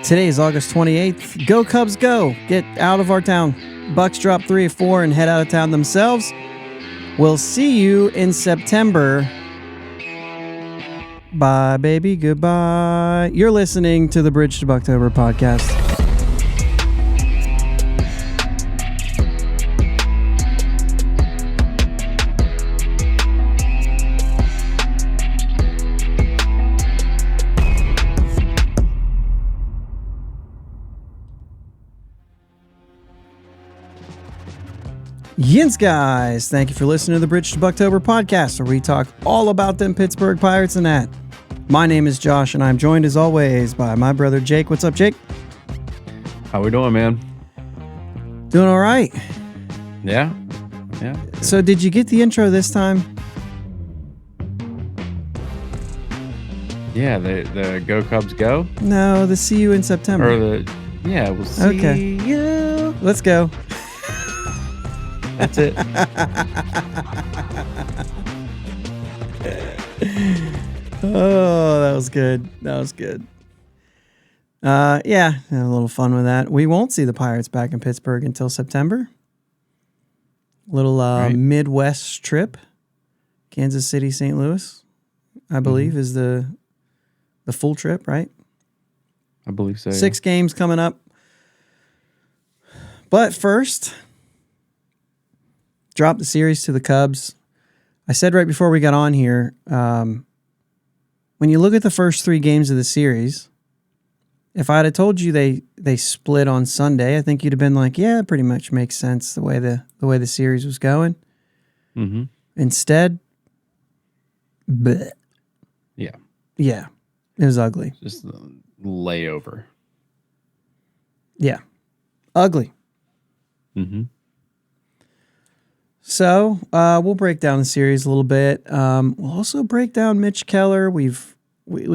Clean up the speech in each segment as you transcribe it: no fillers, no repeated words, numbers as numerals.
Today is August 28th. Go Cubs, go! Get out of our town. Bucs drop 3 of 4 and head out of town themselves. We'll see you in September. Bye, baby. Goodbye. You're listening to the Bridge to Buctober podcast. Yins, guys. Thank you for listening to the Bridge to Buctober podcast, where we talk all about them Pittsburgh Pirates and that. My name is Josh, and I'm joined as always by my brother Jake. What's up, Jake? How we doing, man? Doing all right. Yeah. So did you get the intro this time? Yeah, the Go Cubs Go? No, the see you in September. We'll see you. Let's go. That's it. Oh, that was good. Yeah, had a little fun with that. We won't see the Pirates back in Pittsburgh until September. Little Right. Midwest trip. Kansas City, St. Louis, I believe, is the full trip, right? I believe so. 6 games coming up. But first, drop the series to the Cubs. I said right before we got on here, when you look at the first 3 games of the series, if I'd have told you they split on Sunday, I think you'd have been like, yeah, it pretty much makes sense the way the series was going. Mm-hmm. Instead, bleh. Yeah, it was ugly. Just the layover. Yeah, ugly. Mm-hmm. So we'll break down the series a little bit. We'll also break down Mitch Keller. We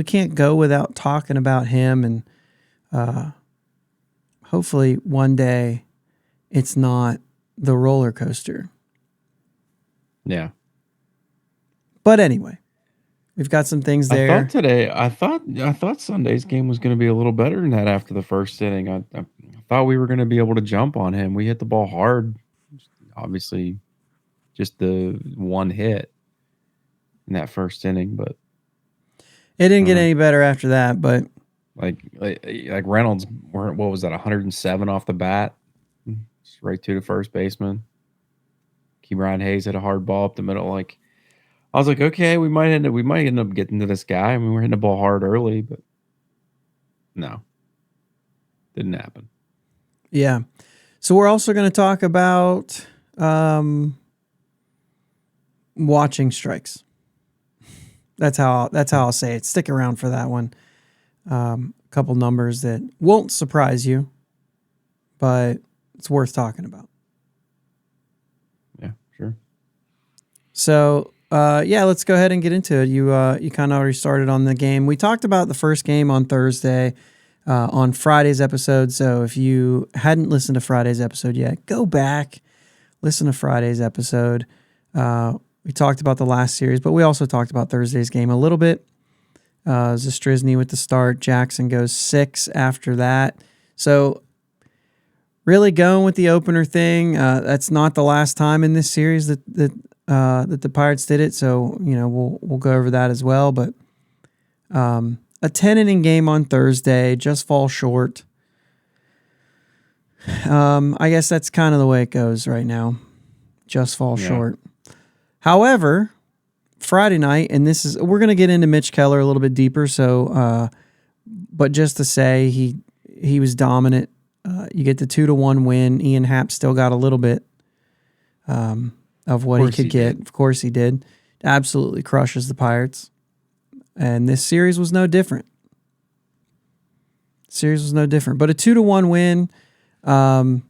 can't go without talking about him, and hopefully one day it's not the roller coaster. Yeah. But anyway, we've got some things there. I thought Sunday's game was going to be a little better than that after the first inning. I thought we were going to be able to jump on him. We hit the ball hard. Obviously, just the one hit in that first inning, but It didn't get any better after that, but like Reynolds, what was that, 107 off the bat, just right to the first baseman. Ke'Bryan Hayes hit a hard ball up the middle. Like, I was like, okay, we might end up getting to this guy. I mean, we're hitting the ball hard early, but no, didn't happen. yeah. So we're also going to talk about watching strikes. That's how I'll say it. Stick around for that one. A couple numbers that won't surprise you, but it's worth talking about. Yeah, sure. So, let's go ahead and get into it. You kind of already started on the game. We talked about the first game on Thursday, on Friday's episode. So if you hadn't listened to Friday's episode yet, go back, listen to Friday's episode. We talked about the last series, but we also talked about Thursday's game a little bit. Zastryzny with the start. Jackson goes 6 after that. So really going with the opener thing. That's not the last time in this series that the Pirates did it. So, we'll go over that as well. But a 10-inning game on Thursday just falls short. I guess that's kind of the way it goes right now. Just fall short. However, Friday night, and we're going to get into Mitch Keller a little bit deeper. So, but just to say he was dominant. You get the 2-1 win. Ian Happ still got a little bit of what he could get. Of course he did. Absolutely crushes the Pirates. And this series was no different. But a 2-1 win.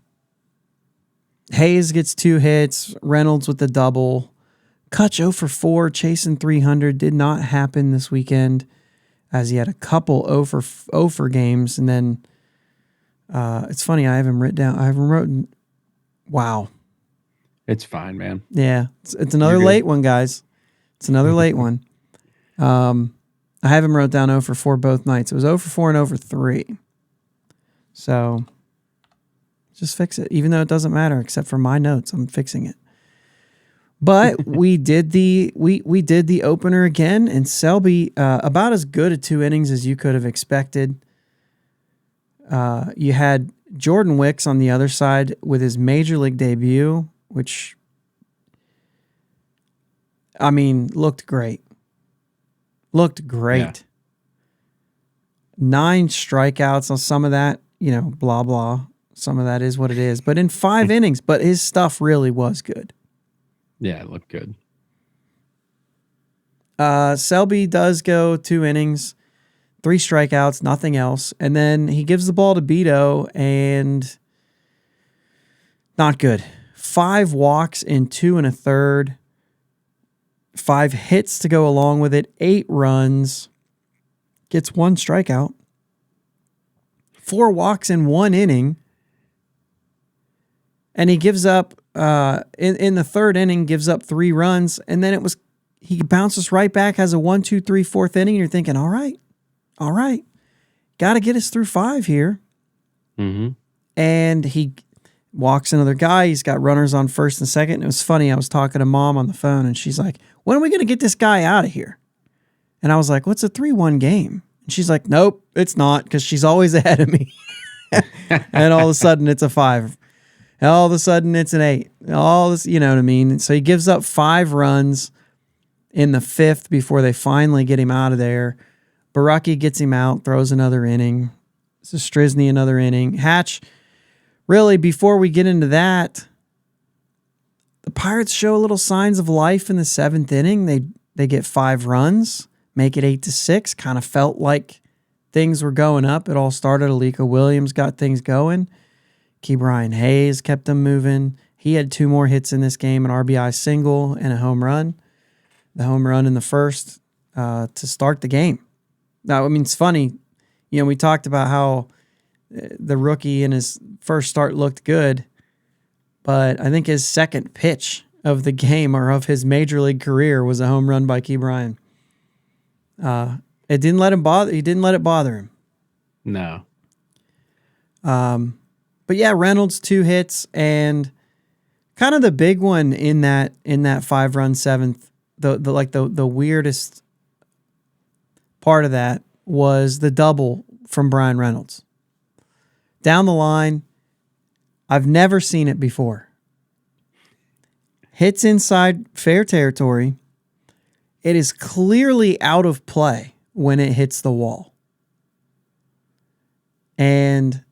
Hayes gets 2 hits. Reynolds with the double. Kutch 0 for 4, chasing 300. Did not happen this weekend, as he had a couple 0 for games. And then it's funny, I haven't written. Wow. It's fine, man. Yeah, it's another late one, guys. It's another late one. I have him wrote down 0 for 4 both nights. It was 0 for 4 and 0 for 3. So just fix it, even though it doesn't matter except for my notes. I'm fixing it. But we did the opener again, and Selby about as good a 2 innings as you could have expected. You had Jordan Wicks on the other side with his major league debut, which, I mean, looked great. Looked great. Yeah. 9 strikeouts on some of that, blah, blah. Some of that is what it is. But in 5 innings, but his stuff really was good. Yeah, it looked good. Selby does go 2 innings, 3 strikeouts, nothing else. And then he gives the ball to Beto, and not good. 5 walks in 2 1/3. 5 hits to go along with it. 8 runs. Gets 1 strikeout. 4 walks in 1 inning. And he gives up, in the 3rd inning, gives up 3 runs. And then he bounces right back, has a 1, 2, 3, 4th inning. And you're thinking, all right. Got to get us through 5 here. Mm-hmm. And he walks another guy. He's got runners on first and second. And it was funny. I was talking to Mom on the phone, and she's like, when are we going to get this guy out of here? And I was like, what's a 3-1 game? And she's like, nope, it's not, because she's always ahead of me. And all of a sudden, it's a 5. All of a sudden, it's an 8. All this, you know what I mean? So he gives up 5 runs in the 5th before they finally get him out of there. Baraki gets him out, throws another inning. Strizny another inning. Hatch, really, before we get into that, the Pirates show a little signs of life in the 7th inning. They get 5 runs, make it 8-6. Kind of felt like things were going up. It all started. Alika Williams got things going. Ke'Bryan Hayes kept them moving. He had 2 more hits in this game, an RBI single and a home run. The home run in the 1st to start the game. Now, I mean, it's funny. We talked about how the rookie in his first start looked good, but I think his 2nd pitch of the game or of his major league career was a home run by Ke'Bryan. It didn't let him bother. He didn't let it bother him. No. But yeah, Reynolds 2 hits, and kind of the big one in that 5-run 7th. The weirdest part of that was the double from Brian Reynolds. Down the line, I've never seen it before. Hits inside fair territory. It is clearly out of play when it hits the wall. And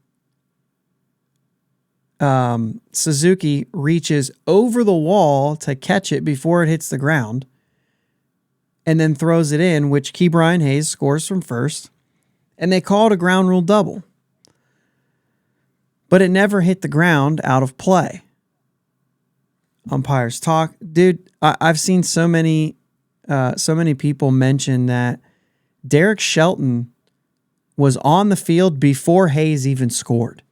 Suzuki reaches over the wall to catch it before it hits the ground, and then throws it in, which Ke'Bryan Hayes scores from first, and they call it a ground rule double. But it never hit the ground out of play. Umpires talk. Dude, I've seen so many people mention that Derek Shelton was on the field before Hayes even scored.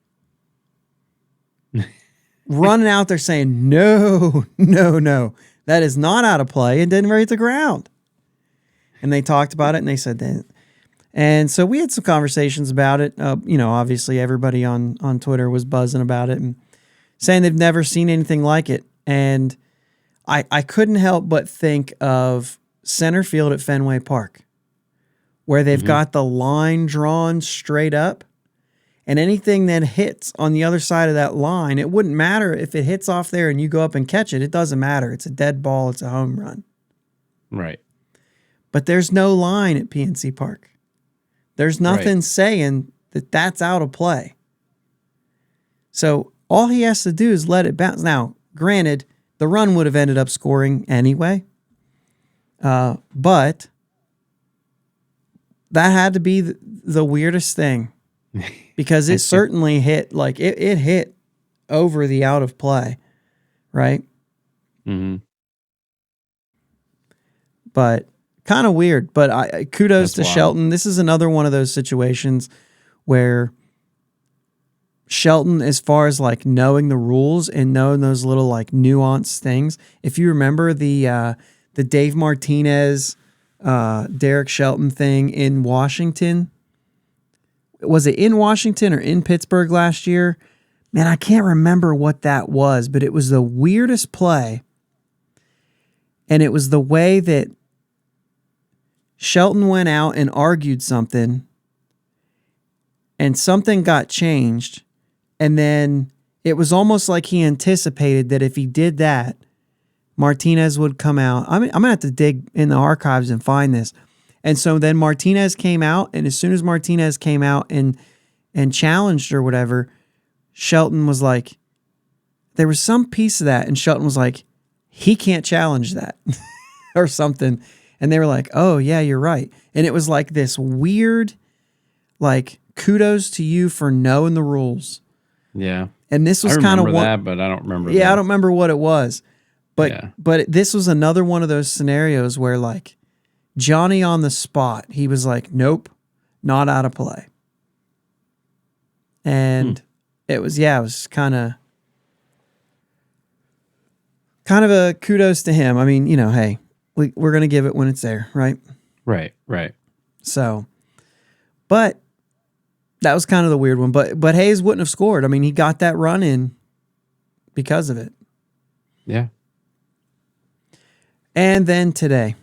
Running out there saying, no, that is not out of play. It didn't hit the ground. And they talked about it, and they said that. And so we had some conversations about it. Obviously everybody on Twitter was buzzing about it and saying they've never seen anything like it. And I couldn't help but think of center field at Fenway Park, where they've got the line drawn straight up, and anything that hits on the other side of that line, it wouldn't matter if it hits off there and you go up and catch it. It doesn't matter. It's a dead ball. It's a home run. Right. But there's no line at PNC Park. There's nothing saying that that's out of play. So all he has to do is let it bounce. Now, granted, the run would have ended up scoring anyway. But that had to be the weirdest thing, because it certainly hit, like it hit over the out of play, right? Mm-hmm. But kind of weird. But kudos to Shelton. This is another one of those situations where Shelton, as far as like knowing the rules and knowing those little like nuanced things. If you remember the Dave Martinez, Derek Shelton thing in Washington, was it in Washington or in Pittsburgh last year? Man, I can't remember what that was, but it was the weirdest play. And it was the way that Shelton went out and argued something, and something got changed. And then it was almost like he anticipated that if he did that, Martinez would come out. I'm going to have to dig in the archives and find this. And so then Martinez came out, and as soon as Martinez came out and challenged or whatever, Shelton was like, there was some piece of that, and Shelton was like, he can't challenge that or something. And they were like, oh, yeah, you're right. And it was like this weird, like, kudos to you for knowing the rules. Yeah. And this was I kind of remember that, but I don't remember. Yeah, that. I don't remember what it was. But Yeah. but this was another one of those scenarios where, like, Johnny on the spot, he was like, nope, not out of play. And it was kind of a kudos to him. I mean, hey, we're going to give it when it's there, right? Right. So, but that was kind of the weird one. But Hayes wouldn't have scored. I mean, he got that run in because of it. Yeah. And then today,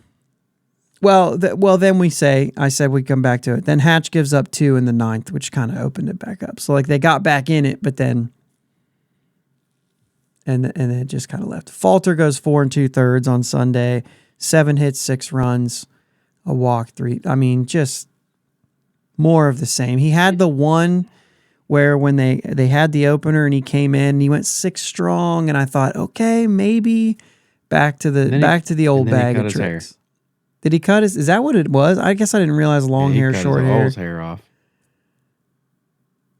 then I said we'd come back to it. Then Hatch gives up 2 in the 9th, which kind of opened it back up. So, like, they got back in it, but then and it just kind of left. Falter goes 4 2/3 on Sunday, 7 hits, 6 runs, a walk, 3. I mean, just more of the same. He had the one where when they had the opener and he came in and he went 6 strong, and I thought, okay, maybe back to the old bag of tricks. Did he cut his? Is that what it was? I guess I didn't realize long hair, short hair. His hair off.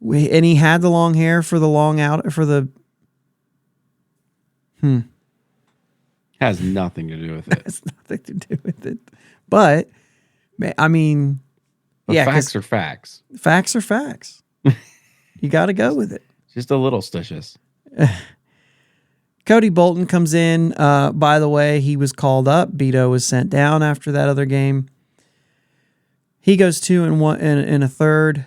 And he had the long hair for the long out for the. Has nothing to do with it. Has nothing to do with it. But I mean, facts are facts. Facts are facts. You got to go with it. Just a little stitious. Cody Bolton comes in. By the way, he was called up. Beto was sent down after that other game. He goes 2 and 1 in a third.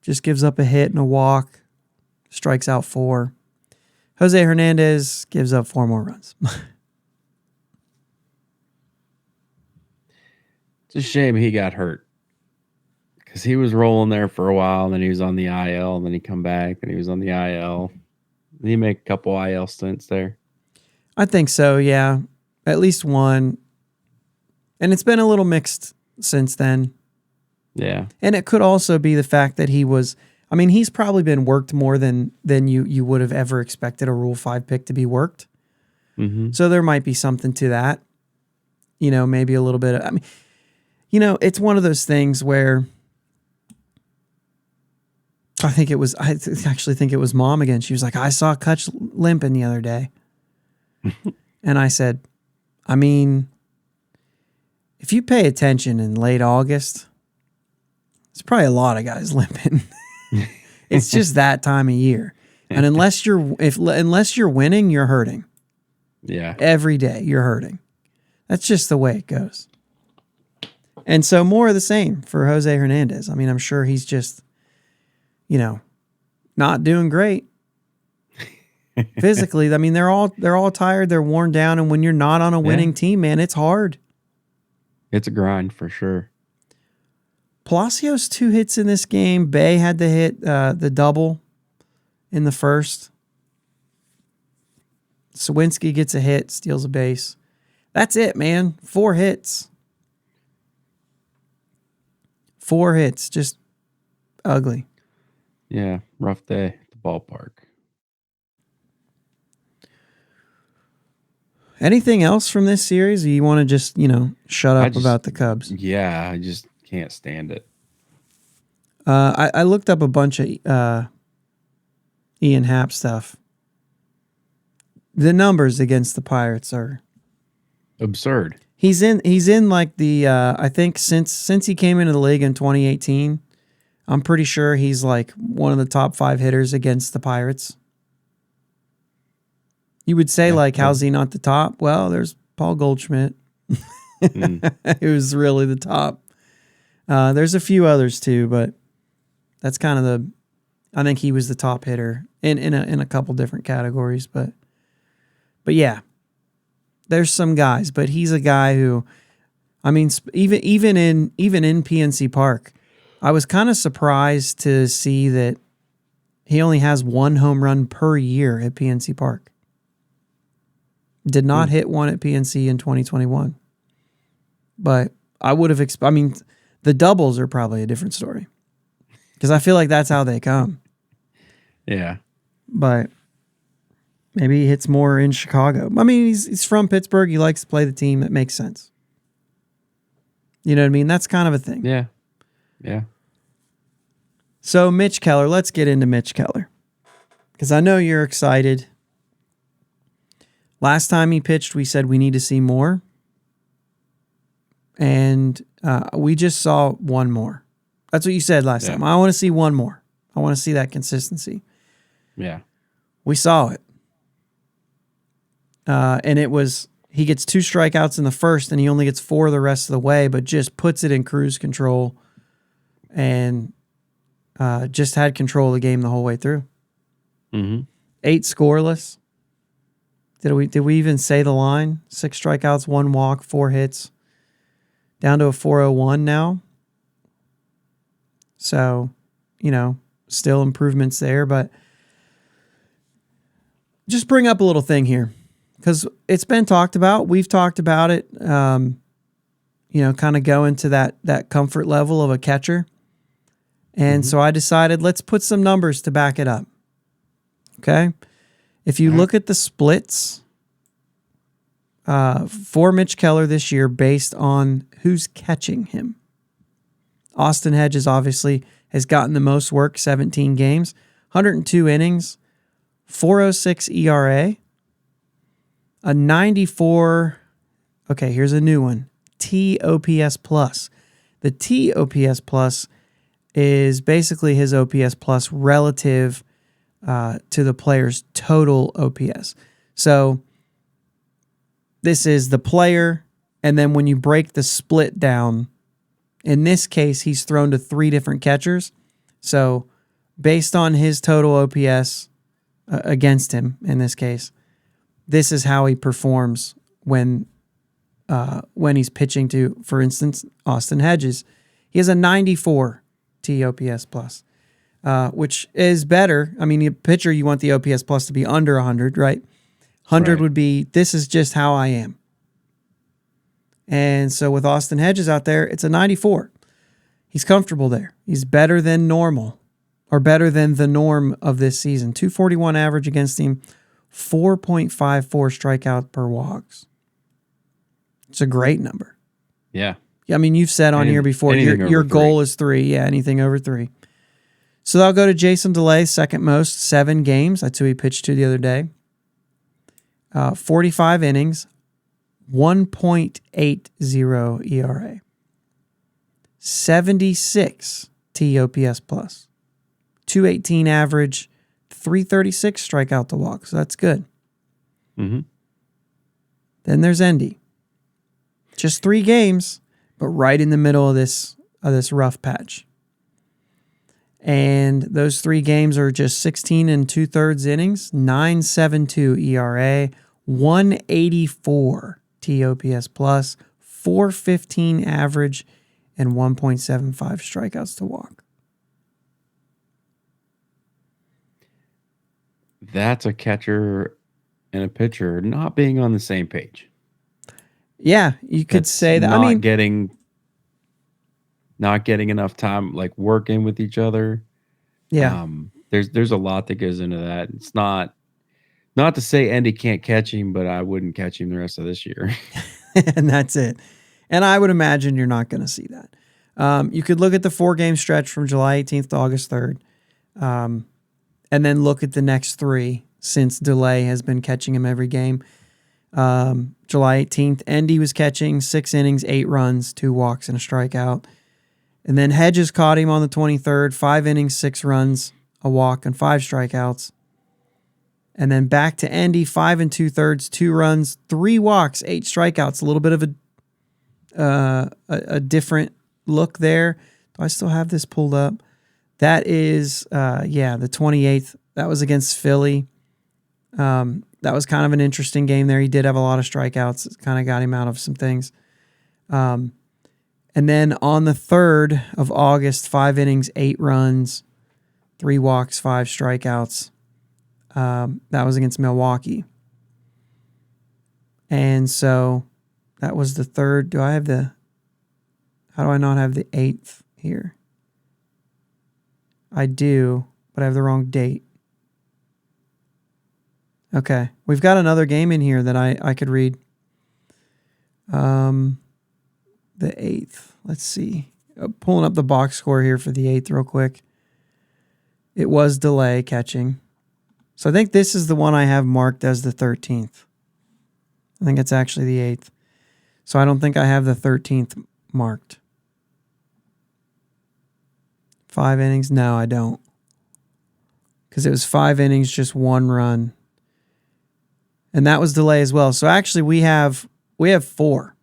Just gives up a hit and a walk. Strikes out 4. Jose Hernandez gives up 4 more runs. It's a shame he got hurt. Because he was rolling there for a while, and then he was on the IL, and then he come back, and he was on the IL. Did he make a couple IL stints there? I think so, yeah. At least one. And it's been a little mixed since then. Yeah. And it could also be the fact that he's probably been worked more than you would have ever expected a Rule 5 pick to be worked. Mm-hmm. So there might be something to that. Maybe a little bit of, it's one of those things where I actually think it was Mom again. She was like, I saw Kutch limping the other day. And I said, if you pay attention in late August, there's probably a lot of guys limping. It's just that time of year. And unless you're winning, you're hurting. Yeah. Every day you're hurting. That's just the way it goes. And so more of the same for Jose Hernandez. I mean, I'm sure he's just, not doing great physically. I mean, they're all tired. They're worn down. And when you're not on a winning team, man, it's hard. It's a grind for sure. Palacios 2 hits in this game. Bay had to hit the double in the first. Sawinski gets a hit, steals a base. That's it, man. 4 hits. 4 hits. Just ugly. Yeah, rough day at the ballpark. Anything else from this series? Or you want to just, shut up about the Cubs? Yeah, I just can't stand it. I looked up a bunch of Ian Happ stuff. The numbers against the Pirates are absurd. He's in like the I think since he came into the league in 2018, I'm pretty sure he's like one of the top 5 hitters against the Pirates. You would say, how's he not the top? Well, there's Paul Goldschmidt. It was really the top. There's a few others too, but That's kind of I think he was the top hitter in a couple different categories, but yeah, there's some guys, but he's a guy who, I mean, even in PNC Park, I was kind of surprised to see that he only has 1 home run per year at PNC Park. Did not hit one at PNC in 2021. But I would have I mean, the doubles are probably a different story. Because I feel like that's how they come. Yeah. But maybe he hits more in Chicago. I mean, he's from Pittsburgh. He likes to play the team. That makes sense. You know what I mean? That's kind of a thing. Yeah. Yeah. So Mitch Keller, let's get into Mitch Keller. Because I know you're excited. Last time he pitched, we said we need to see more. And we just saw one more. That's what you said last time. I want to see one more. I want to see that consistency. Yeah. We saw it. And it was, he gets 2 strikeouts in the first and he only gets 4 the rest of the way, but just puts it in cruise control and just had control of the game the whole way through. 8 scoreless. Did we even say the line? 6 strikeouts, 1 walk, 4 hits. Down to a 4.01 now. So, still improvements there, but just bring up a little thing here because it's been talked about. We've talked about it, kind of go into that comfort level of a catcher. And so I decided let's put some numbers to back it up. Okay. If you look at the splits for Mitch Keller this year based on who's catching him, Austin Hedges obviously has gotten the most work, 17 games, 102 innings, 4.06 ERA, a 94. Okay, here's a new one, TOPS plus. The TOPS plus is basically his OPS plus relative to the player's total OPS. So this is the player, and then when you break the split down, in this case, he's thrown to 3 different catchers. So based on his total OPS against him, in this case, this is how he performs when he's pitching to, for instance, Austin Hedges. He has a 94 TOPS plus, which is better. I mean, a pitcher, you want the OPS plus to be under 100, right? 100 would be, this is just how I am. And so with Austin Hedges out there, it's a 94. He's comfortable there. He's better than normal, or better than the norm of this season. 241 average against him, 4.54 strikeout per walks. It's a great number. Yeah. I mean, you've said on here before, your goal is 3. Yeah, anything over 3. So that'll go to Jason DeLay, second most, 7 games. That's who he pitched to the other day. 45 innings, 1.80 ERA, 76 TOPS plus, 218 average, 336 strikeout to walk. So that's good. Then there's Endy. Just 3 games, but right in the middle of this rough patch. And those 3 games are just 16 2/3 innings, 9.72 ERA, 184 TOPS plus, 415 average, and 1.75 strikeouts to walk. That's a catcher and a pitcher not being on the same page. Yeah, you could say that. Not getting enough time, like working with each other. Yeah. There's a lot that goes into that. It's not to say Endy can't catch him, but I wouldn't catch him the rest of this year. And that's it. And I would imagine you're not going to see that. You could look at the 4-game stretch from July 18th to August 3rd, and then look at the next 3 since DeLay has been catching him every game. July 18th, Endy was catching 6 innings, 8 runs, 2 walks, and a strikeout. And then Hedges caught him on the 23rd, 5 innings, 6 runs, a walk, and 5 strikeouts. And then back to Endy, 5 2/3, 2 runs, 3 walks, 8 strikeouts. A little bit of a different look there. Do I still have this pulled up? That is, the 28th. That was against Philly. That was kind of an interesting game there. He did have a lot of strikeouts. It kind of got him out of some things. And then on the 3rd of August, 5 innings, 8 runs, 3 walks, 5 strikeouts. That was against Milwaukee. And so that was the 3rd. How do I not have the 8th here? I do, but I have the wrong date. Okay. We've got another game in here that I could read. The 8th. Let's see. Pulling up the box score here for the 8th real quick. It was delay catching. So I think this is the one I have marked as the 13th. I think it's actually the 8th. So I don't think I have the 13th marked. 5 innings? No, I don't. Because it was 5 innings, just 1 run. And that was delay as well. So actually we have 4.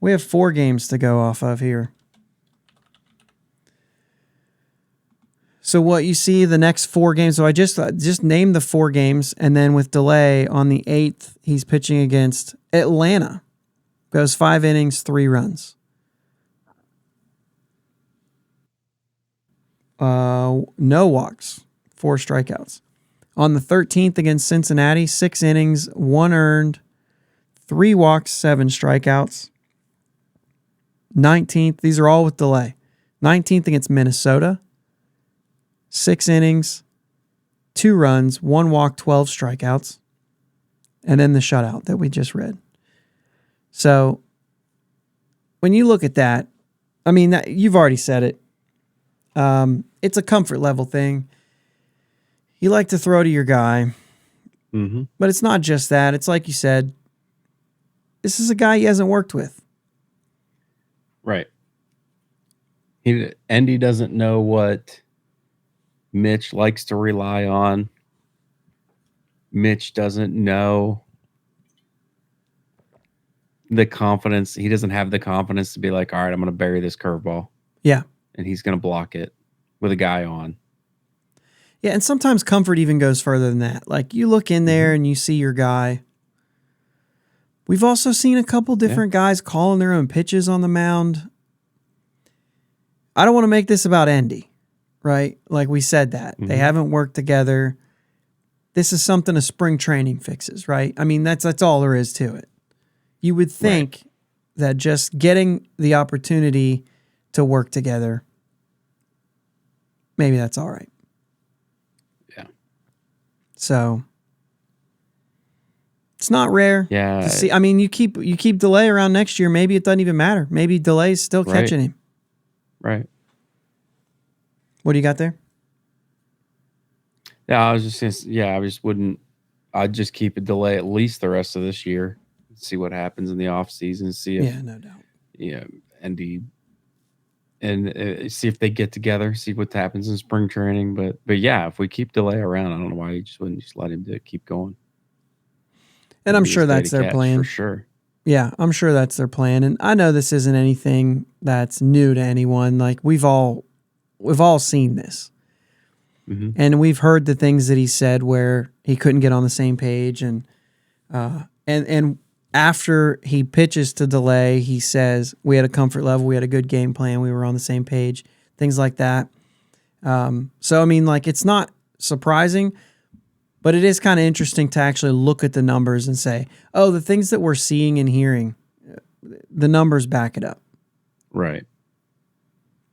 We have 4 games to go off of here. So what you see the next 4 games, so I just named the 4 games, and then with delay on the 8th, he's pitching against Atlanta. Goes 5 innings, 3 runs. No walks, 4 strikeouts. On the 13th against Cincinnati, 6 innings, 1 earned, 3 walks, 7 strikeouts. 19th, these are all with delay. 19th against Minnesota, 6 innings, 2 runs, 1 walk, 12 strikeouts. And then the shutout that we just read. So when you look at that, I mean, you've already said it. It's a comfort level thing. You like to throw to your guy, but it's not just that. It's like you said, this is a guy he hasn't worked with. Right. Andy doesn't know what Mitch likes to rely on. Mitch doesn't know the confidence. He doesn't have the confidence to be like, all right, I'm going to bury this curveball. Yeah. And he's going to block it with a guy on. Yeah, and sometimes comfort even goes further than that. Like you look in there and you see your guy. We've also seen a couple different guys calling their own pitches on the mound. I don't want to make this about Andy, right? Like we said that. They haven't worked together. This is something a spring training fixes, right? I mean, that's all there is to it. You would think that just getting the opportunity to work together, maybe that's all right. Yeah. So it's not rare. Yeah. To see. I mean, you keep delay around next year. Maybe it doesn't even matter. Maybe delay's still catching him. Right. What do you got there? Yeah, I just wouldn't. I'd just keep a delay at least the rest of this year. See what happens in the off season. See if no doubt. Andy and see if they get together. See what happens in spring training. But yeah, if we keep delay around, I don't know why you just wouldn't just let him keep going. And I'm sure that's their plan for sure. Yeah, I'm sure that's their plan. And I know this isn't anything that's new to anyone. Like we've all seen this. And we've heard the things that he said where he couldn't get on the same page and after he pitches to delay, he says, we had a comfort level, we had a good game plan, we were on the same page, things like that. So, I mean, like, it's not surprising, but it is kind of interesting to actually look at the numbers and say, oh, the things that we're seeing and hearing, the numbers back it up. Right.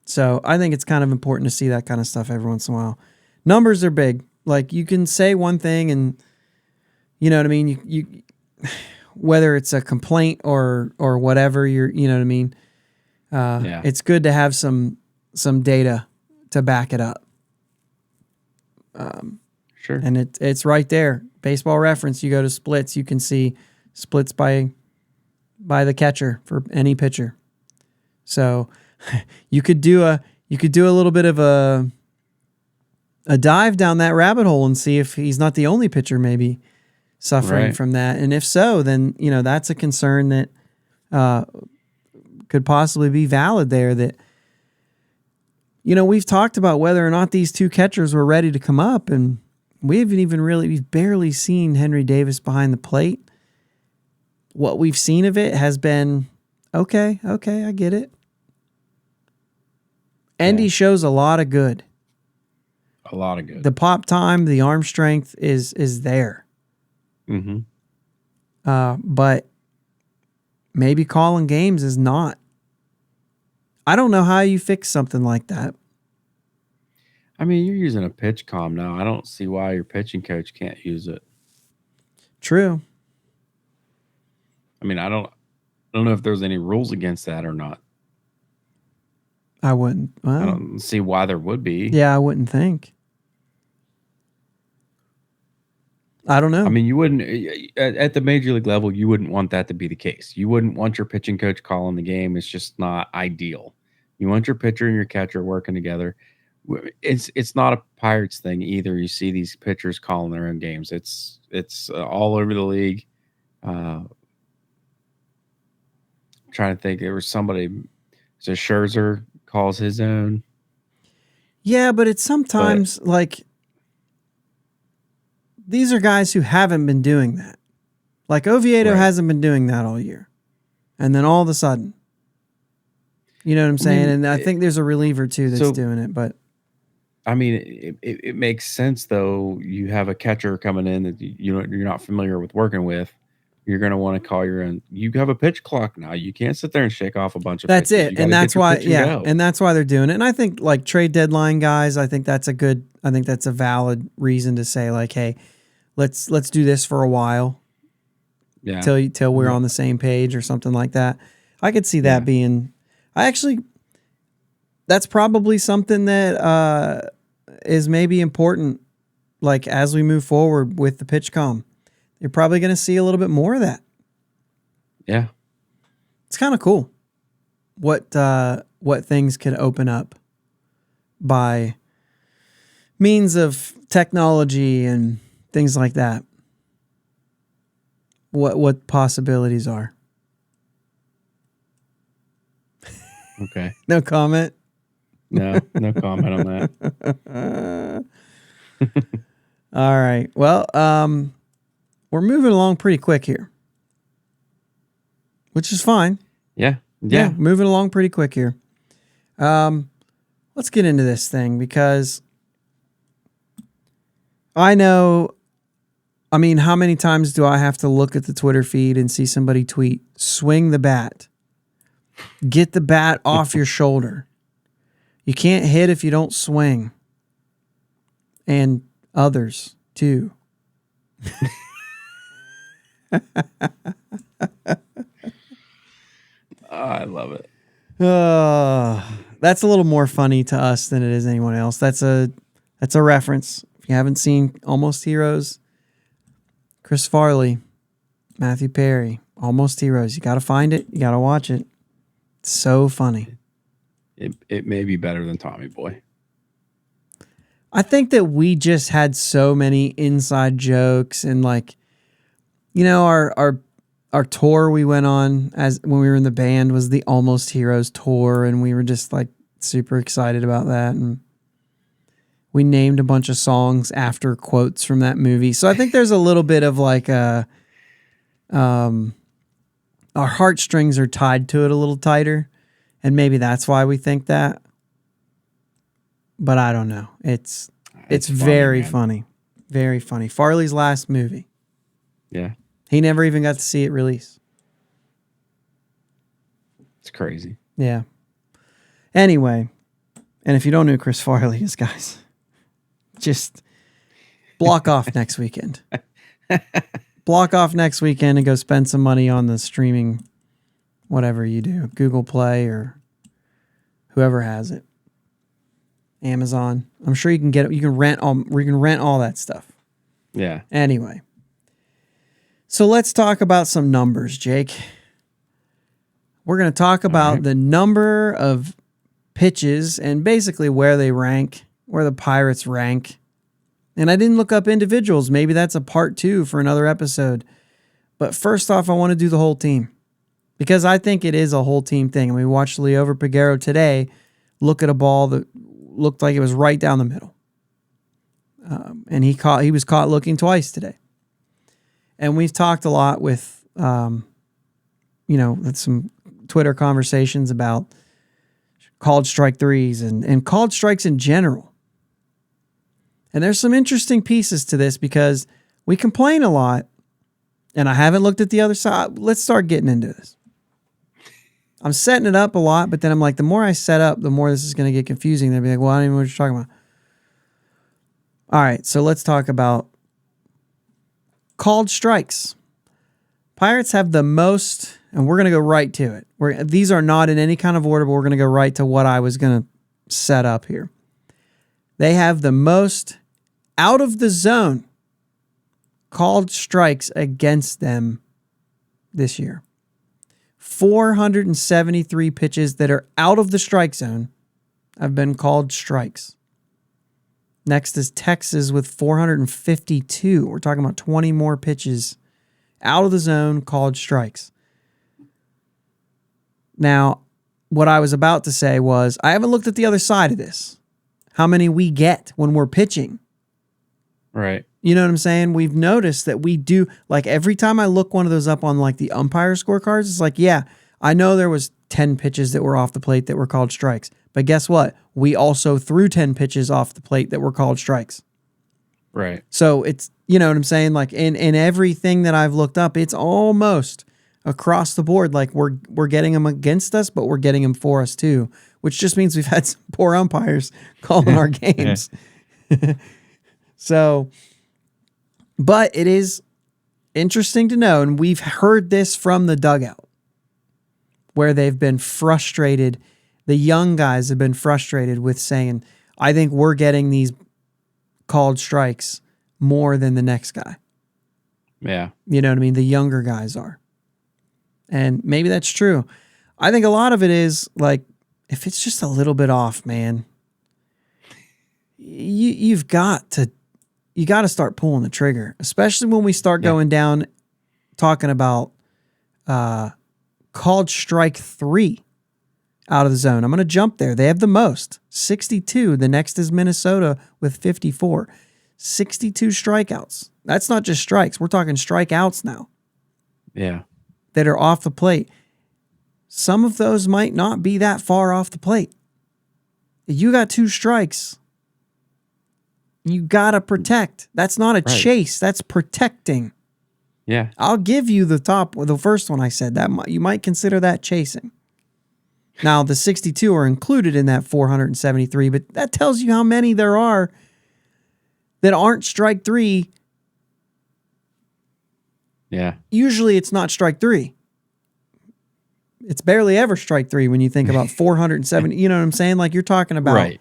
So I think it's kind of important to see that kind of stuff every once in a while. Numbers are big. Like, you can say one thing and, you know what I mean? You whether it's a complaint or whatever, you know what I mean? It's good to have some data to back it up. Sure. And it's right there. Baseball Reference, you go to splits, you can see splits by the catcher for any pitcher. So you could do a little bit of a dive down that rabbit hole and see if he's not the only pitcher maybe suffering from that. And if so, then, that's a concern that could possibly be valid there, that we've talked about whether or not these two catchers were ready to come up, and we've barely seen Henry Davis behind the plate. What we've seen of it has been, okay, I get it. And he shows a lot of good. A lot of good. The pop time, the arm strength is there. Mm-hmm. But maybe calling games is not. I don't know how you fix something like that. I mean, you're using a pitch comm now. I don't see why your pitching coach can't use it. True. I mean, I don't know if there's any rules against that or not. I wouldn't. Well, I don't see why there would be. Yeah, I wouldn't think. I don't know. I mean, you wouldn't at the major league level. You wouldn't want that to be the case. You wouldn't want your pitching coach calling the game. It's just not ideal. You want your pitcher and your catcher working together. It's not a Pirates thing either. You see these pitchers calling their own games. It's all over the league. Trying to think, there was somebody. So Scherzer calls his own. Yeah, but it's sometimes like these are guys who haven't been doing that. Like Oviedo hasn't been doing that all year. And then all of a sudden, you know what I'm saying? And I think there's a reliever too that's doing it, but I mean, it makes sense though. You have a catcher coming in that you're not familiar with working with. You're going to want to call your own. You have a pitch clock now. You can't sit there and shake off a bunch of that's pitches. it. And that's why, and that's why they're doing it. And I think like trade deadline guys, I think that's a valid reason to say like, hey, let's do this for a while. Yeah. Till we're on the same page or something like that. I could see that being, that's probably something that is maybe important. Like as we move forward with the pitch comm, you're probably going to see a little bit more of that. Yeah. It's kind of cool what things can open up by means of technology and things like that. What possibilities are. Okay. No comment? No comment on that. All right. Well, we're moving along pretty quick here, which is fine. Yeah. Moving along pretty quick here. Let's get into this thing because I know, I mean, how many times do I have to look at the Twitter feed and see somebody tweet, swing the bat, get the bat off your shoulder. You can't hit if you don't swing. And others too. I love it. That's a little more funny to us than it is anyone else. That's a reference. If you haven't seen Almost Heroes, Chris Farley, Matthew Perry, Almost Heroes. You got to find it. You got to watch it. It's so funny. It may be better than Tommy Boy. I think that we just had so many inside jokes and like, you know, our tour we went on as when we were in the band was the Almost Heroes tour, and we were just like super excited about that, and we named a bunch of songs after quotes from that movie. So I think there's a little bit of like our heartstrings are tied to it a little tighter, and maybe that's why we think that. But I don't know. It's very funny. Very funny. Farley's last movie. Yeah. He never even got to see it release. It's crazy. Yeah. Anyway, and if you don't know who Chris Farley is, guys, just block off next weekend. Block off next weekend and go spend some money on the streaming, whatever you do, Google Play or whoever has it. Amazon. I'm sure you can get it. You can rent all that stuff. Yeah. Anyway. So let's talk about some numbers, Jake. We're going to talk about the number of pitches and basically where they rank, where the Pirates rank. And I didn't look up individuals. Maybe that's a part 2 for another episode. But first off, I want to do the whole team because I think it is a whole team thing. And we watched Liover Peguero today look at a ball that looked like it was right down the middle. And he was caught looking twice today. And we've talked a lot with, with some Twitter conversations about called strike threes and called strikes in general. And there's some interesting pieces to this because we complain a lot, and I haven't looked at the other side. Let's start getting into this. I'm setting it up a lot, but then I'm like, the more I set up, the more this is going to get confusing. They'll be like, well, I don't even know what you're talking about. All right, so let's talk about called strikes. Pirates have the most, and we're going to go right to it. These are not in any kind of order, but we're going to go right to what I was going to set up here. They have the most out of the zone called strikes against them this year. 473 pitches that are out of the strike zone have been called strikes. Next is Texas with 452. We're talking about 20 more pitches out of the zone called strikes. Now, what I was about to say was, I haven't looked at the other side of this. How many we get when we're pitching. Right. You know what I'm saying? We've noticed that we do, like every time I look one of those up on like the umpire scorecards, it's like, yeah, I know there was 10 pitches that were off the plate that were called strikes. But guess what? We also threw 10 pitches off the plate that were called strikes. Right. So it's, you know what I'm saying? Like in everything that I've looked up, it's almost across the board. Like we're getting them against us, but we're getting them for us too, which just means we've had some poor umpires calling our games. So, but it is interesting to know, and we've heard this from the dugout, where they've been frustrated. The young guys have been frustrated with saying, I think we're getting these called strikes more than the next guy. Yeah. You know what I mean? The younger guys are. And maybe that's true. I think a lot of it is like, if it's just a little bit off, man, you got to start pulling the trigger, especially when we start going down talking about called strike 3 out of the zone. I'm going to jump there. They have the most, 62. The next is Minnesota with 54. 62 strikeouts. That's not just strikes. We're talking strikeouts now. Yeah. That are off the plate. Some of those might not be that far off the plate. You got 2 strikes. You got to protect. That's not a chase. That's protecting. Yeah. I'll give you the first one I said. That you might consider that chasing. Now, the 62 are included in that 473, but that tells you how many there are that aren't strike 3. Yeah. Usually it's not strike 3. It's barely ever strike 3 when you think about 470. You know what I'm saying? Like you're talking about,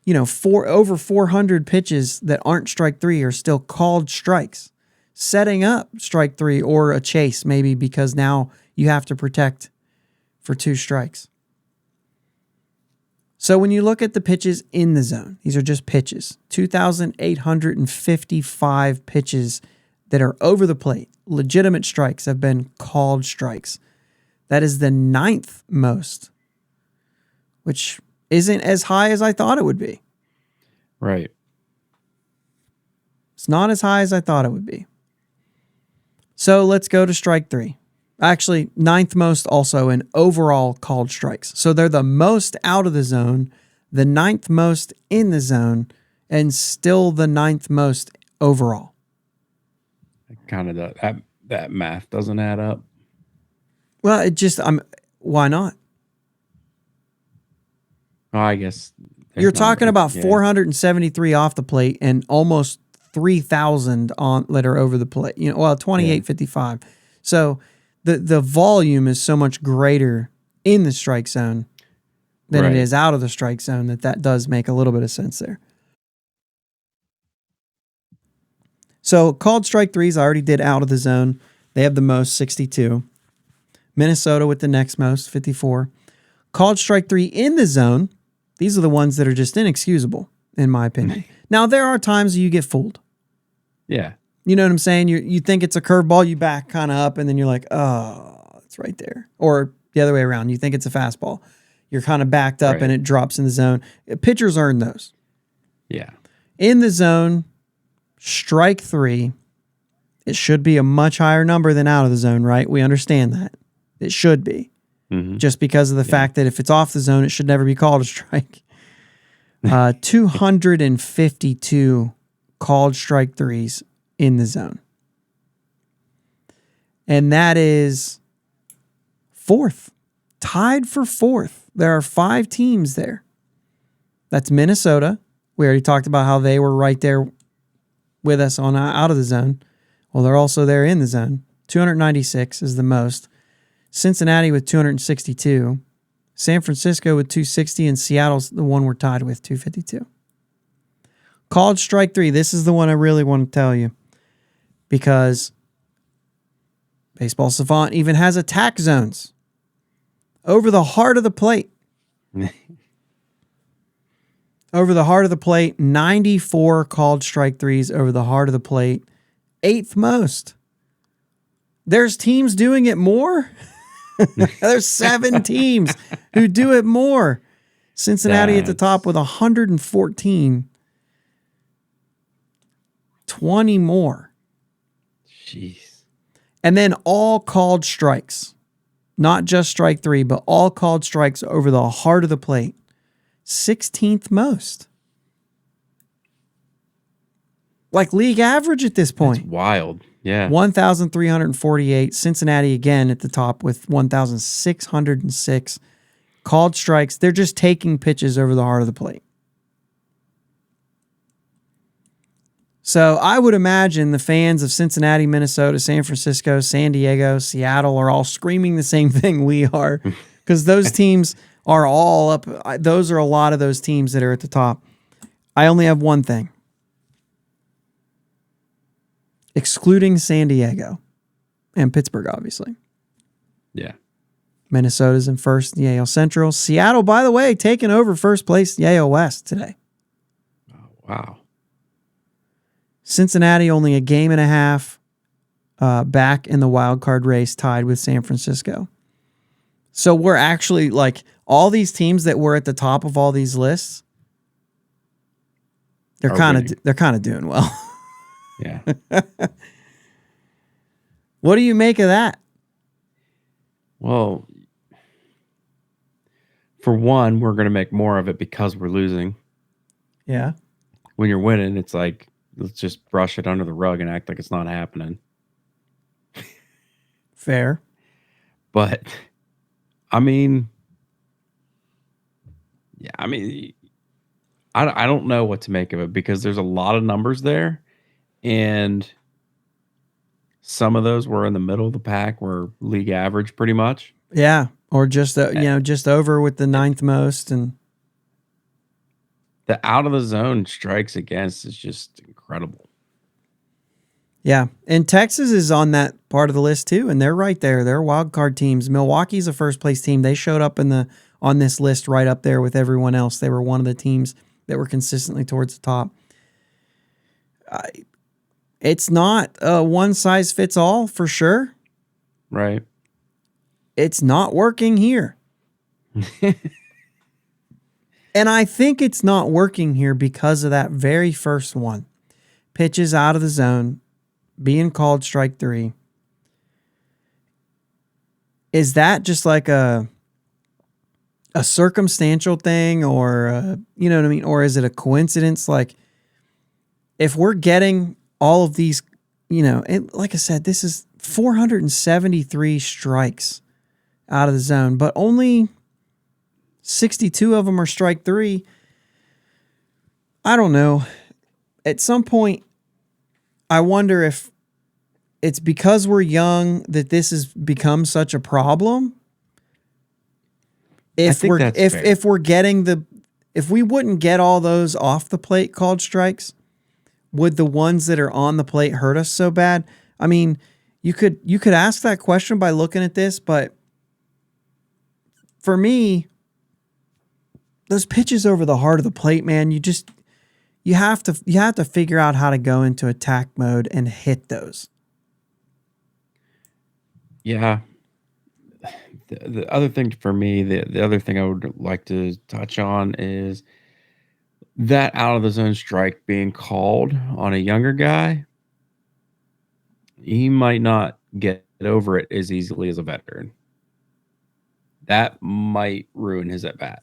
over 400 pitches that aren't strike 3 are still called strikes. Setting up strike 3 or a chase maybe because now you have to protect for 2 strikes. So when you look at the pitches in the zone, these are just pitches. 2,855 pitches that are over the plate. Legitimate strikes have been called strikes. That is the 9th most, which isn't as high as I thought it would be. Right. It's not as high as I thought it would be. So let's go to strike 3. Actually, 9th most also in overall called strikes. So they're the most out of the zone, the 9th most in the zone, and still the 9th most overall. Kind of that math doesn't add up. Well, why not? Oh, I guess you're talking about 473 off the plate and almost 3,000 on that are over the plate. 2855. So the volume is so much greater in the strike zone than it is out of the strike zone that does make a little bit of sense there. So called strike 3s, I already did out of the zone. They have the most, 62. Minnesota with the next most, 54. Called strike 3 in the zone. These are the ones that are just inexcusable, in my opinion. Now, there are times you get fooled. Yeah. You know what I'm saying? You think it's a curveball, you back kind of up, and then you're like, oh, it's right there. Or the other way around. You think it's a fastball. You're kind of backed up and it drops in the zone. Pitchers earn those. Yeah. In the zone, strike 3. It should be a much higher number than out of the zone, right? We understand that. It should be. Just because of the fact that if it's off the zone, it should never be called a strike. 252 called strike 3s in the zone. And that is 4th. Tied for 4th. There are 5 teams there. That's Minnesota. We already talked about how they were right there with us on out of the zone. Well, they're also there in the zone. 296 is the most. Cincinnati with 262. San Francisco with 260. And Seattle's the one we're tied with, 252. Called strike 3. This is the one I really want to tell you. Because Baseball Savant even has attack zones. Over the heart of the plate. Over the heart of the plate, 94 called strike 3s over the heart of the plate. 8th most. There's teams doing it more. There's 7 teams who do it more. Cincinnati at the top with 114. 20 more. Jeez. And then all called strikes. Not just strike 3, but all called strikes over the heart of the plate. 16th most. Like league average at this point. That's wild. Yeah. 1,348. Cincinnati again at the top with 1,606 called strikes. They're just taking pitches over the heart of the plate. So I would imagine the fans of Cincinnati, Minnesota, San Francisco, San Diego, Seattle are all screaming the same thing we are because those teams are all up. Those are a lot of those teams that are at the top. I only have one thing. Excluding San Diego and Pittsburgh, obviously. Yeah. Minnesota's in first in the AL Central. Seattle, by the way, taking over first place in the AL West today. Oh, wow. Cincinnati only a game and a half back in the wild card race, tied with San Francisco. So we're actually like all these teams that were at the top of all these lists. They're kind of doing well. Yeah. What do you make of that? Well, for one, we're going to make more of it because we're losing. Yeah. When you're winning, it's like, let's just brush it under the rug and act like it's not happening. Fair. But, I mean, yeah, I mean, I don't know what to make of it because there's a lot of numbers there. And some of those were in the middle of the pack, were league average pretty much. Yeah. Or just, just over with the 9th most. And the out of the zone strikes against is just incredible. Yeah. And Texas is on that part of the list too. And they're right there. They're wild card teams. Milwaukee's a first place team. They showed up on this list right up there with everyone else. They were one of the teams that were consistently towards the top. It's not a one size fits all for sure. Right. It's not working here. And I think it's not working here because of that very first one. Pitches out of the zone, being called strike 3. Is that just like a circumstantial thing or, you know what I mean? Or is it a coincidence? Like if we're getting all of these, and like I said, this is 473 strikes out of the zone, but only 62 of them are strike 3. I don't know. At some point, I wonder if it's because we're young that this has become such a problem. If we wouldn't get all those off the plate called strikes, would the ones that are on the plate hurt us so bad? I mean, you could ask that question by looking at this, but for me, those pitches over the heart of the plate, man, you have to figure out how to go into attack mode and hit those. Yeah. the other thing for me, the other thing I would like to touch on is that out of the zone strike being called on a younger guy, he might not get over it as easily as a veteran. That might ruin his at bat.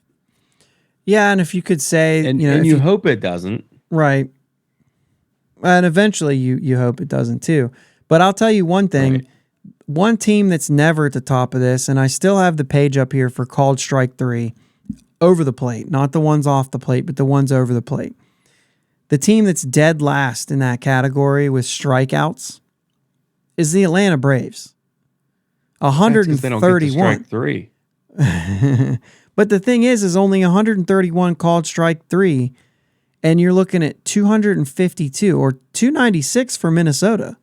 Yeah, and if you could say, And if you you hope it doesn't. right, and eventually you hope it doesn't too. But I'll tell you one thing. Right. One team that's never at the top of this, and I still have the page up here for called strike 3 over the plate, not the ones off the plate, but the ones over the plate. The team that's dead last in that category with strikeouts is the Atlanta Braves. That's 'cause they don't get to 131. strike 3. But the thing is only 131 called strike 3, and you're looking at 252 or 296 for Minnesota.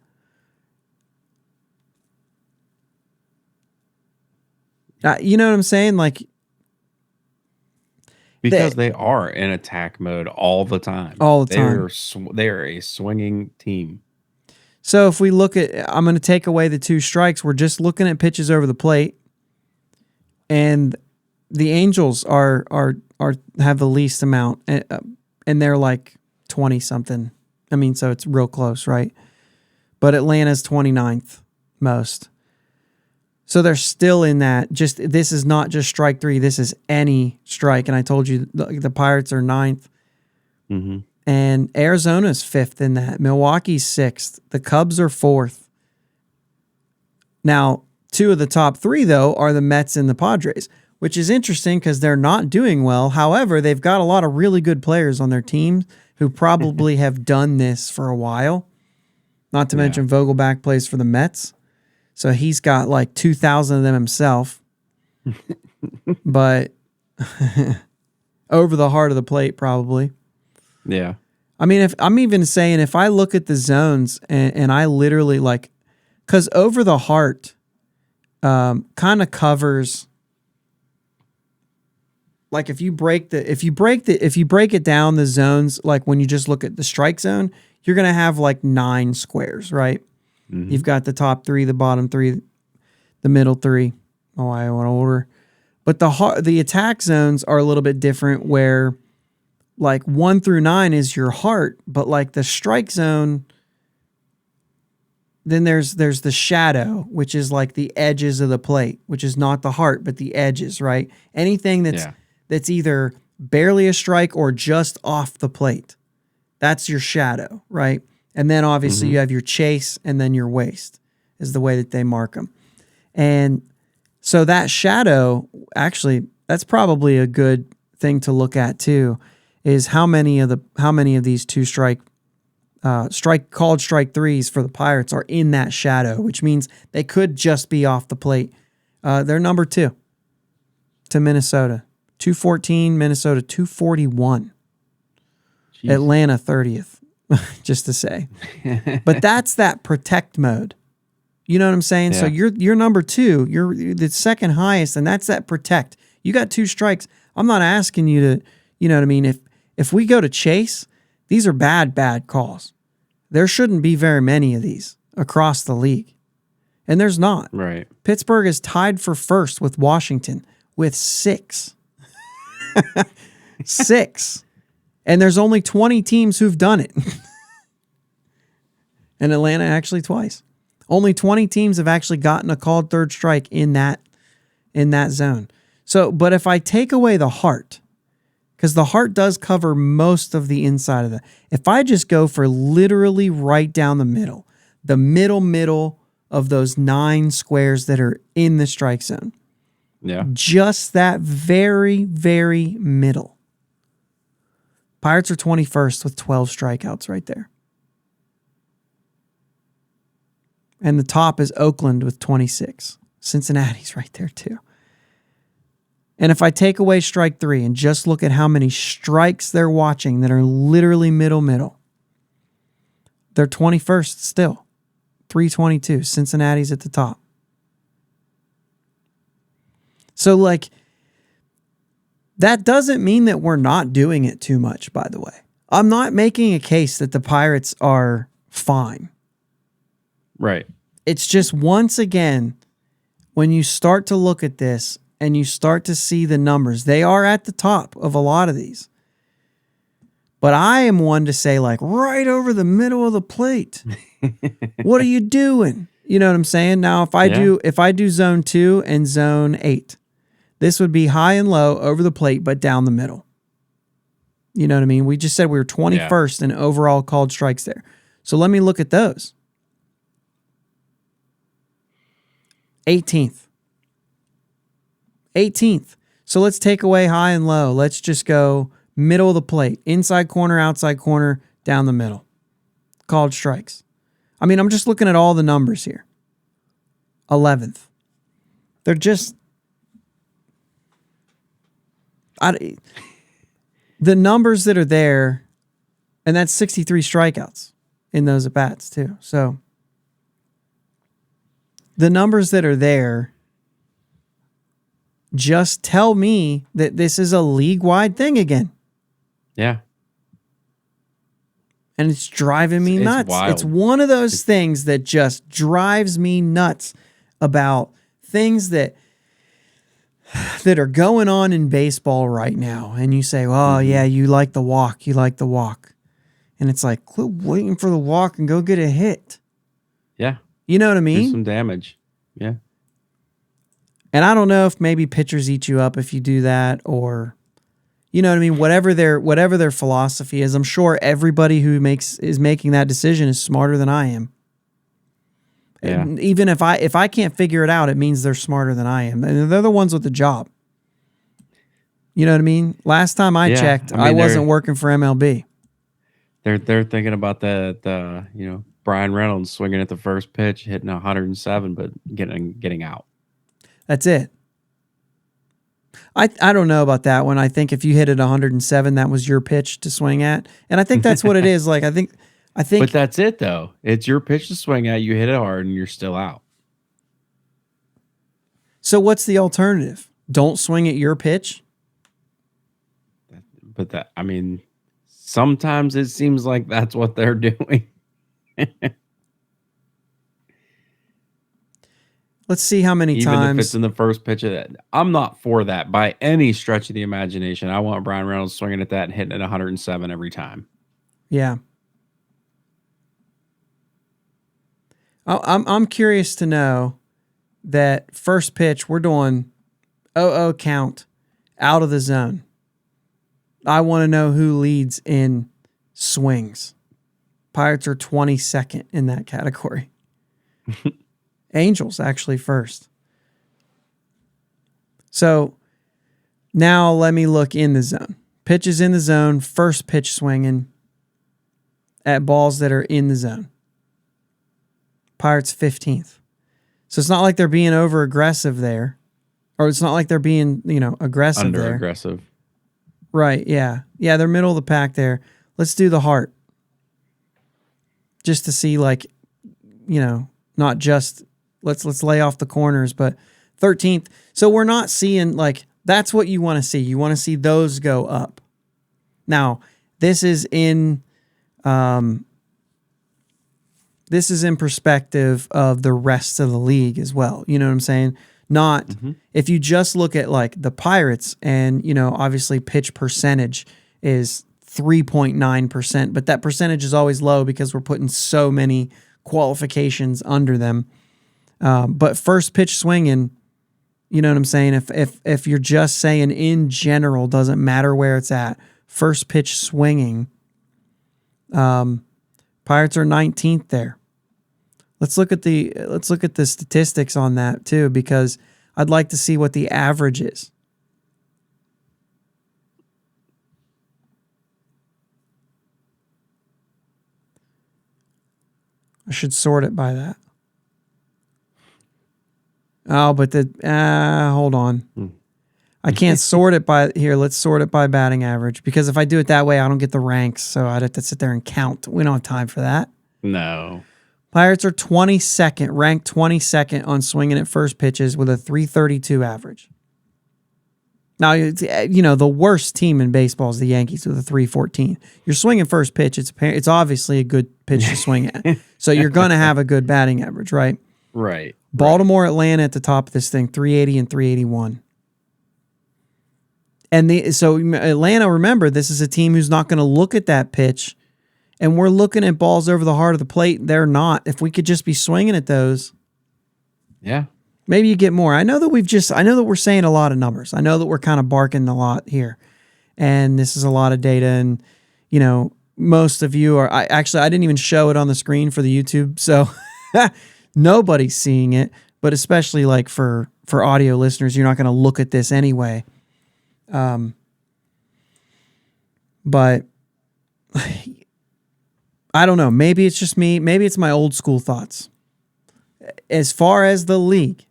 You know what I'm saying? Like, Because they are in attack mode all the time. All the time. They are a swinging team. So if we look at, I'm going to take away the 2 strikes. We're just looking at pitches over the plate, and the Angels are have the least amount, and they're like 20 something. I mean, so it's real close, right? But Atlanta's 29th most. So they're still in that. Just this is not just strike 3. This is any strike. And I told you the Pirates are 9th. Mm-hmm. And Arizona's 5th in that. Milwaukee's 6th. The Cubs are 4th. Now, 2 of the top 3, though, are the Mets and the Padres, which is interesting because they're not doing well. However, they've got a lot of really good players on their team who probably have done this for a while. Not to mention Vogelback plays for the Mets. So he's got like 2,000 of them himself. But over the heart of the plate, probably. Yeah. I mean, if I'm even saying if I look at the zones and I literally like, because over the heart kind of covers, like if you break it down the zones, like when you just look at the strike zone, you're gonna have like 9 squares, right? Mm-hmm. You've got the top 3, the bottom 3, the middle 3. Oh, I want to order, but the attack zones are a little bit different where. Like 1 through 9 is your heart, but like the strike zone, then there's the shadow, which is like the edges of the plate, which is not the heart, but the edges, right? Anything that's either barely a strike or just off the plate, that's your shadow, right? And then obviously you have your chase and then your waist is the way that they mark them. And so that shadow, actually, that's probably a good thing to look at too. Is how many of these 2 called strike 3s for the Pirates are in that shadow, which means they could just be off the plate. They're number 2 to Minnesota, 214. Minnesota 241. Jeez. Atlanta 30th, just to say. But that's that protect mode. You know what I'm saying? Yeah. So you're number 2. You're the second highest, and that's that protect. You got 2 strikes. I'm not asking you to. You know what I mean? If we go to chase, these are bad calls. There shouldn't be very many of these across the league. And there's not. Right. Pittsburgh is tied for first with Washington with 6. 6. And there's only 20 teams who've done it. And Atlanta actually twice. Only 20 teams have actually gotten a called third strike in that zone. So, but if I take away the heart, because the heart does cover most of the inside of that. If I just go for literally right down the middle of those 9 squares that are in the strike zone. Yeah. Just that very, very middle. Pirates are 21st with 12 strikeouts right there. And the top is Oakland with 26. Cincinnati's right there too. And if I take away strike 3 and just look at how many strikes they're watching that are literally middle, they're 21st still. 322. Cincinnati's at the top. So, like, that doesn't mean that we're not doing it too much, by the way. I'm not making a case that the Pirates are fine. Right. It's just, once again, when you start to look at this and you start to see the numbers, they are at the top of a lot of these. But I am one to say, like, right over the middle of the plate. What are you doing? You know what I'm saying? Now, if I do zone 2 and zone 8, this would be high and low over the plate, but down the middle. You know what I mean? We just said we were 21st in overall called strikes there. So let me look at those. 18th. So let's take away high and low. Let's just go middle of the plate, inside corner, outside corner, down the middle. Called strikes. I mean, I'm just looking at all the numbers here. 11th. They're just... the numbers that are there, and that's 63 strikeouts in those at-bats too. So the numbers that are there just tell me that this is a league-wide thing again. Yeah. And it's driving me nuts. Wild. It's one of those things that just drives me nuts about things that are going on in baseball right now. And you say, oh, yeah, you like the walk. You like the walk. And it's like, quit waiting for the walk and go get a hit. Yeah. You know what I mean? Do some damage. Yeah. And I don't know if maybe pitchers eat you up if you do that, or, you know what I mean? Whatever their philosophy is, I'm sure everybody who is making that decision is smarter than I am. Yeah. And even if I can't figure it out, it means they're smarter than I am. And they're the ones with the job. You know what I mean? Last time I checked, I wasn't working for MLB. They're thinking about the Brian Reynolds swinging at the first pitch, hitting 107, but getting out. That's it. I don't know about that one. I think if you hit it 107, that was your pitch to swing at, and I think that's what it is. Like I think. But that's it though. It's your pitch to swing at. You hit it hard, and you're still out. So what's the alternative? Don't swing at your pitch. But sometimes it seems like that's what they're doing. Let's see how many times. Even if it's in the first pitch of that. I'm not for that by any stretch of the imagination. I want Brian Reynolds swinging at that and hitting it 107 every time. Yeah. I'm curious to know that first pitch, we're doing 0-0 count out of the zone. I want to know who leads in swings. Pirates are 22nd in that category. Angels actually first. So now let me look in the zone. Pitches in the zone, first pitch swinging at balls that are in the zone. Pirates 15th. So it's not like they're being over aggressive there. Or it's not like they're being, aggressive Under there. aggressive. Right, yeah. Yeah, they're middle of the pack there. Let's do the heart. Just to see, not just let's lay off the corners, but 13th. So we're not seeing, that's what you want to see. You want to see those go up. Now, this is in perspective of the rest of the league as well. You know what I'm saying? Not if you just look at the Pirates and, obviously pitch percentage is 3.9%, but that percentage is always low because we're putting so many qualifications under them. But first pitch swinging, you know what I'm saying? If you're just saying in general, doesn't matter where it's at, first pitch swinging, Pirates are 19th there. Let's look at the statistics on that too, because I'd like to see what the average is. I should sort it by that. Oh, but hold on. I can't sort it by here. Let's sort it by batting average, because if I do it that way, I don't get the ranks. So I'd have to sit there and count. We don't have time for that. No. Pirates are 22nd, ranked 22nd on swinging at first pitches with a 332 average. Now, the worst team in baseball is the Yankees with a 314. You're swinging first pitch. It's obviously a good pitch to swing at. So you're going to have a good batting average, right? Right. Baltimore, Atlanta at the top of this thing, 380 and 381. And so Atlanta, remember, this is a team who's not going to look at that pitch. And we're looking at balls over the heart of the plate. They're not. If we could just be swinging at those. Yeah. Maybe you get more. I know that we're saying a lot of numbers. I know that we're kind of barking a lot here. And this is a lot of data. And, most of you are, I didn't even show it on the screen for the YouTube. So nobody's seeing it, but especially like for audio listeners, you're not going to look at this anyway. But I don't know. Maybe it's just me. Maybe it's my old school thoughts. As far as the league,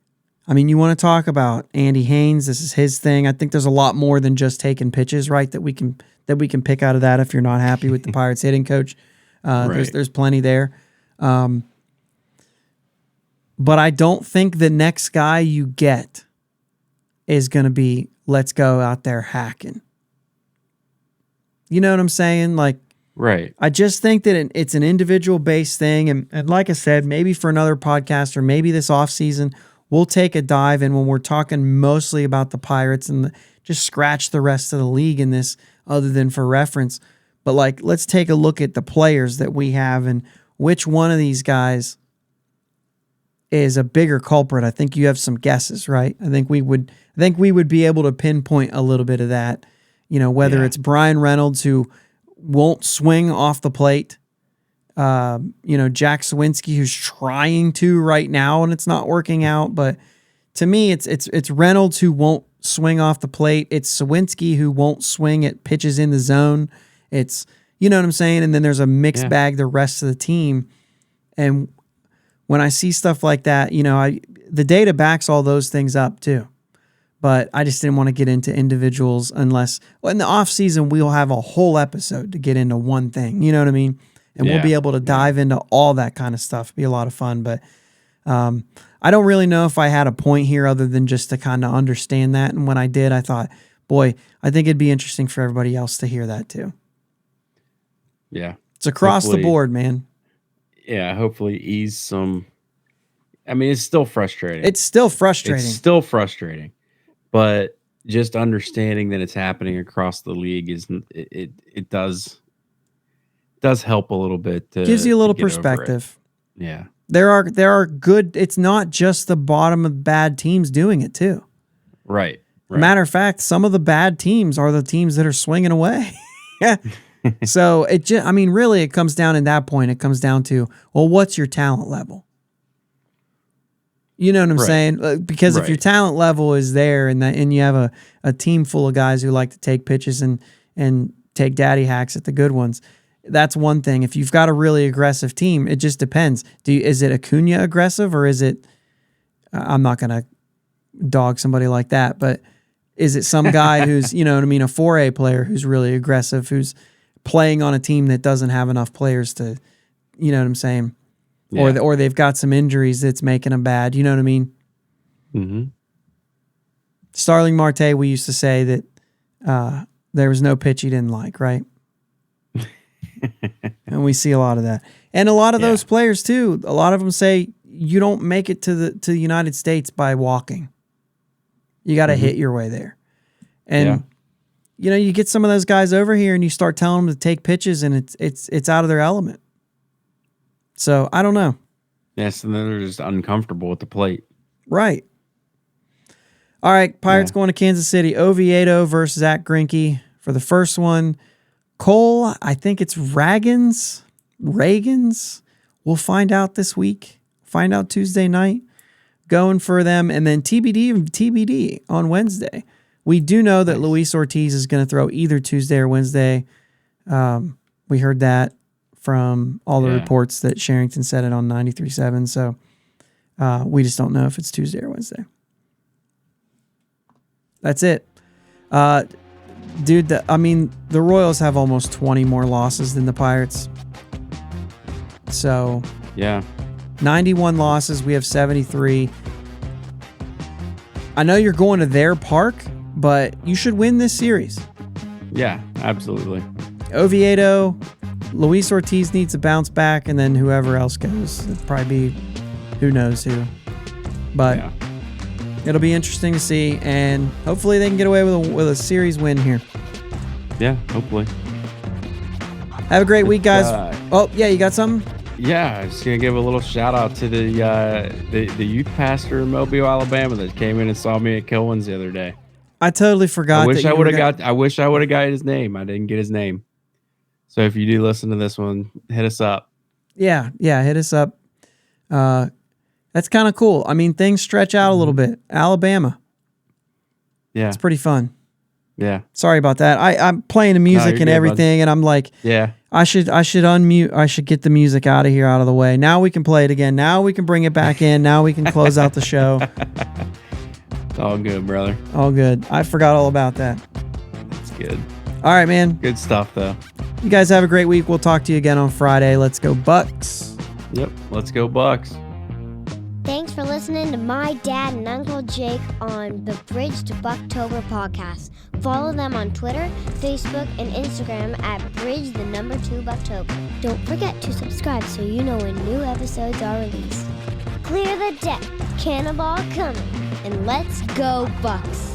I mean, you want to talk about Andy Haynes. This is his thing. I think there's a lot more than just taking pitches, right? That we can pick out of that. If you're not happy with the Pirates hitting coach, Right. there's plenty there. But I don't think the next guy you get is going to be, let's go out there hacking. You know what I'm saying? Like, Right. I just think that it's an individual based thing. And like I said, maybe for another podcast or maybe this off season, we'll take a dive in when we're talking mostly about the Pirates and just scratch the rest of the league in this other than for reference. But like, let's take a look at the players that we have and which one of these guys is a bigger culprit. I think you have some guesses, right? I think we would be able to pinpoint a little bit of that, whether it's Brian Reynolds, who won't swing off the plate. Jack Sawinski, who's trying to right now and it's not working out. But to me, it's Reynolds who won't swing off the plate. It's Sawinski who won't swing at pitches in the zone. It's, you know what I'm saying? And then there's a mixed bag, the rest of the team. And when I see stuff like that, the data backs all those things up too. But I just didn't want to get into individuals unless, in the off season, we'll have a whole episode to get into one thing. You know what I mean? And we'll be able to dive into all that kind of stuff. It'll be a lot of fun. But I don't really know if I had a point here other than just to kind of understand that. And when I did, I thought, boy, I think it'd be interesting for everybody else to hear that too. Yeah. It's across the board, man. Yeah. Hopefully ease some. I mean, it's still frustrating. It's still frustrating. But just understanding that it's happening across the league it does help a little bit. Gives you a little perspective. Yeah. There are good. It's not just the bottom of bad teams doing it too. Right. Matter of fact, some of the bad teams are the teams that are swinging away. So really, it comes down at that point. It comes down to, well, what's your talent level? You know what I'm saying? Because if your talent level is there and you have a team full of guys who like to take pitches and take daddy hacks at the good ones, that's one thing. If you've got a really aggressive team, it just depends. Is it Acuna aggressive or is it? I'm not gonna dog somebody like that, but is it some guy who's, you know what I mean, a 4A player who's really aggressive, who's playing on a team that doesn't have enough players to, you know what I'm saying? Yeah. Or they've got some injuries that's making them bad. You know what I mean? Mm-hmm. Starling Marte, we used to say that there was no pitch he didn't like, right? And we see a lot of that. And a lot of those players, too, a lot of them say you don't make it to the United States by walking. You got to hit your way there. And, you get some of those guys over here and you start telling them to take pitches and it's out of their element. So, I don't know. Yes, and then they're just uncomfortable with the plate. Right. All right, Pirates going to Kansas City. Oviedo versus Zach Greinke for the first one. Cole, I think it's Reagans. We'll find out this week. Find out Tuesday night. Going for them. And then TBD on Wednesday. We do know that Luis Ortiz is going to throw either Tuesday or Wednesday. We heard that from all the reports that Sherrington said it on 93.7. So we just don't know if it's Tuesday or Wednesday. That's it. Dude, the Royals have almost 20 more losses than the Pirates. So, 91 losses. We have 73. I know you're going to their park, but you should win this series. Yeah, absolutely. Oviedo, Luis Ortiz needs to bounce back, and then whoever else goes. It'll probably be who knows who. But Yeah. it'll be interesting to see, and hopefully they can get away with a series win here. Yeah, hopefully. Have a great week, guys. Oh, yeah, you got something? Yeah, I'm just gonna give a little shout out to the youth pastor in Mobile, Alabama, that came in and saw me at Kilwins the other day. I totally forgot. I wish that I you would were have got. I wish I would have got his name. I didn't get his name. So if you do listen to this one, hit us up. Yeah, hit us up. That's kind of cool. I mean, things stretch out a little bit. Alabama. Yeah, It's pretty fun. yeah, Sorry about that. I'm playing the music you're and good, everything, and I'm like, yeah. I should unmute. I should get the music out of the way. Now we can play it again. Now we can bring it back in. Now we can close out the show. It's all good, brother. All good. I forgot all about that. It's good. All right, man. Good stuff, though. You guys have a great week. We'll talk to you again on Friday. Let's go Bucs. Yep. Let's go Bucs. Thanks for listening to my dad and Uncle Jake on the Bridge to Buctober podcast. Follow them on Twitter, Facebook, and Instagram at Bridge2Buctober. Don't forget to subscribe so you know when new episodes are released. Clear the deck, cannonball coming, and let's go Bucs!